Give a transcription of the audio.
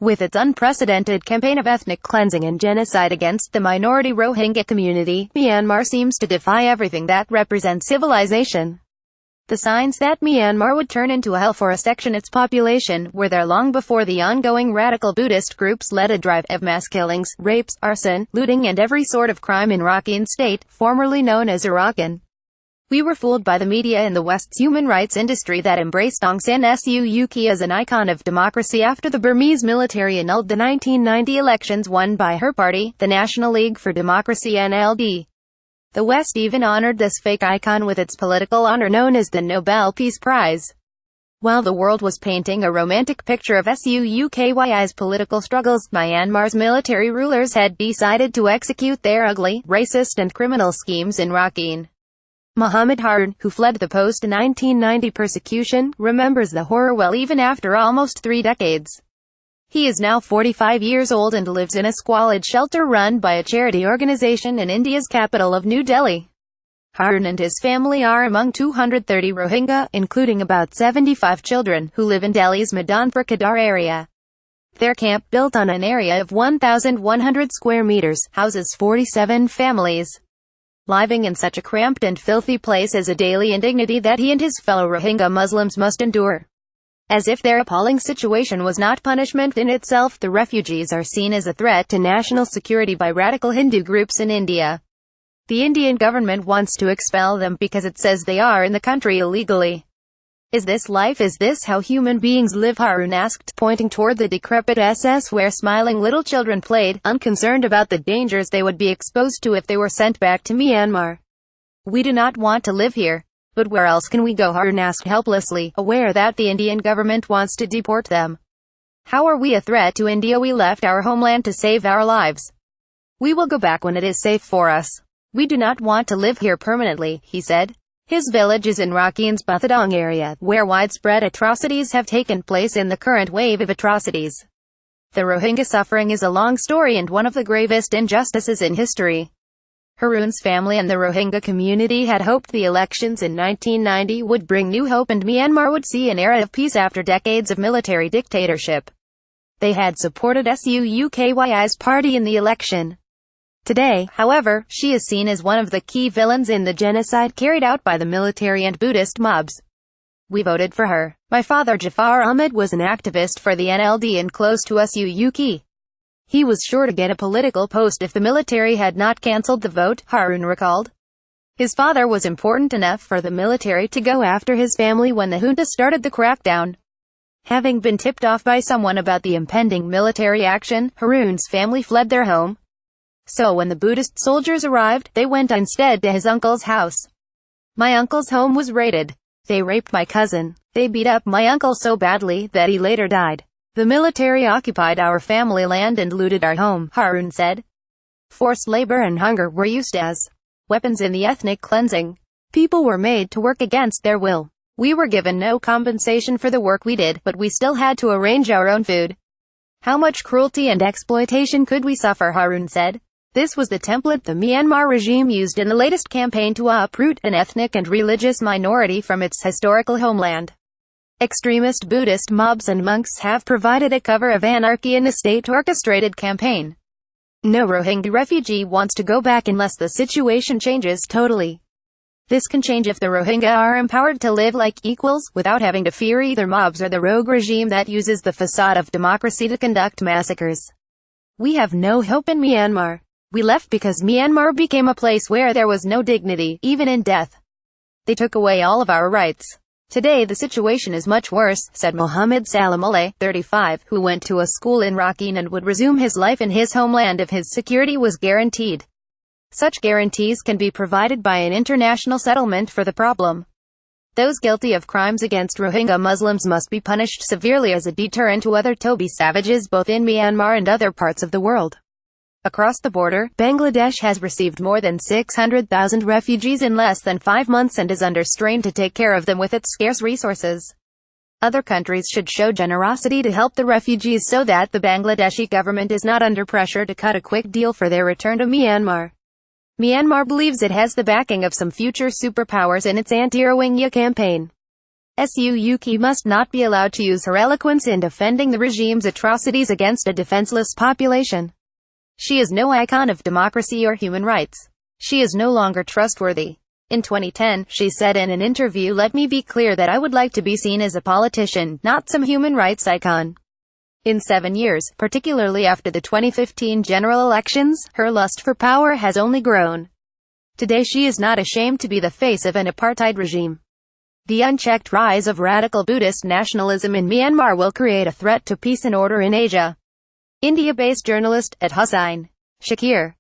With its unprecedented campaign of ethnic cleansing and genocide against the minority Rohingya community, Myanmar seems to defy everything that represents civilization. The signs that Myanmar would turn into a hell for a section its population were there long before the ongoing radical Buddhist groups led a drive of mass killings, rapes, arson, looting and every sort of crime in Rakhine state, formerly known as Arakan. We were fooled by the media and the West's human rights industry that embraced Aung San Suu Kyi as an icon of democracy after the Burmese military annulled the 1990 elections won by her party, the National League for Democracy (NLD). The West even honored this fake icon with its political honor known as the Nobel Peace Prize. While the world was painting a romantic picture of Suu Kyi's political struggles, Myanmar's military rulers had decided to execute their ugly, racist and criminal schemes in Rakhine. Mohammed Harun, who fled the post-1990 persecution, remembers the horror well even after almost 3 decades. He is now 45 years old and lives in a squalid shelter run by a charity organization in India's capital of New Delhi. Harun and his family are among 230 Rohingya, including about 75 children, who live in Delhi's Madanpur Khadar area. Their camp, built on an area of 1,100 square meters, houses 47 families. Living in such a cramped and filthy place is a daily indignity that he and his fellow Rohingya Muslims must endure. As if their appalling situation was not punishment in itself, the refugees are seen as a threat to national security by radical Hindu groups in India. The Indian government wants to expel them because it says they are in the country illegally. Is this life? Is this how human beings live? Harun asked, pointing toward the decrepit SS where smiling little children played, unconcerned about the dangers they would be exposed to if they were sent back to Myanmar. We do not want to live here. But where else can we go? Harun asked helplessly, aware that the Indian government wants to deport them. How are we a threat to India? We left our homeland to save our lives. We will go back when it is safe for us. We do not want to live here permanently, he said. His village is in Rakhine's Buthadong area, where widespread atrocities have taken place in the current wave of atrocities. The Rohingya suffering is a long story and one of the gravest injustices in history. Harun's family and the Rohingya community had hoped the elections in 1990 would bring new hope and Myanmar would see an era of peace after decades of military dictatorship. They had supported Suu Kyi's party in the election. Today, however, she is seen as one of the key villains in the genocide carried out by the military and Buddhist mobs. We voted for her. My father Jafar Ahmed was an activist for the NLD and close to Suu Kyi. He was sure to get a political post if the military had not cancelled the vote, Harun recalled. His father was important enough for the military to go after his family when the junta started the crackdown. Having been tipped off by someone about the impending military action, Harun's family fled their home. So when the Buddhist soldiers arrived, they went instead to his uncle's house. My uncle's home was raided. They raped my cousin. They beat up my uncle so badly that he later died. The military occupied our family land and looted our home, Harun said. Forced labor and hunger were used as weapons in the ethnic cleansing. People were made to work against their will. We were given no compensation for the work we did, but we still had to arrange our own food. How much cruelty and exploitation could we suffer? Harun said. This was the template the Myanmar regime used in the latest campaign to uproot an ethnic and religious minority from its historical homeland. Extremist Buddhist mobs and monks have provided a cover of anarchy in a state-orchestrated campaign. No Rohingya refugee wants to go back unless the situation changes totally. This can change if the Rohingya are empowered to live like equals, without having to fear either mobs or the rogue regime that uses the facade of democracy to conduct massacres. We have no hope in Myanmar. We left because Myanmar became a place where there was no dignity, even in death. They took away all of our rights. Today the situation is much worse, said Mohammed Salamullah, 35, who went to a school in Rakhine and would resume his life in his homeland if his security was guaranteed. Such guarantees can be provided by an international settlement for the problem. Those guilty of crimes against Rohingya Muslims must be punished severely as a deterrent to other Toby savages both in Myanmar and other parts of the world. Across the border, Bangladesh has received more than 600,000 refugees in less than 5 months and is under strain to take care of them with its scarce resources. Other countries should show generosity to help the refugees so that the Bangladeshi government is not under pressure to cut a quick deal for their return to Myanmar. Myanmar believes it has the backing of some future superpowers in its anti-Rohingya campaign. Suu Kyi must not be allowed to use her eloquence in defending the regime's atrocities against a defenseless population. She is no icon of democracy or human rights. She is no longer trustworthy. In 2010, she said in an interview, "Let me be clear that I would like to be seen as a politician, not some human rights icon." In 7 years, particularly after the 2015 general elections, her lust for power has only grown. Today she is not ashamed to be the face of an apartheid regime. The unchecked rise of radical Buddhist nationalism in Myanmar will create a threat to peace and order in Asia. India-based journalist, Hussain Shakir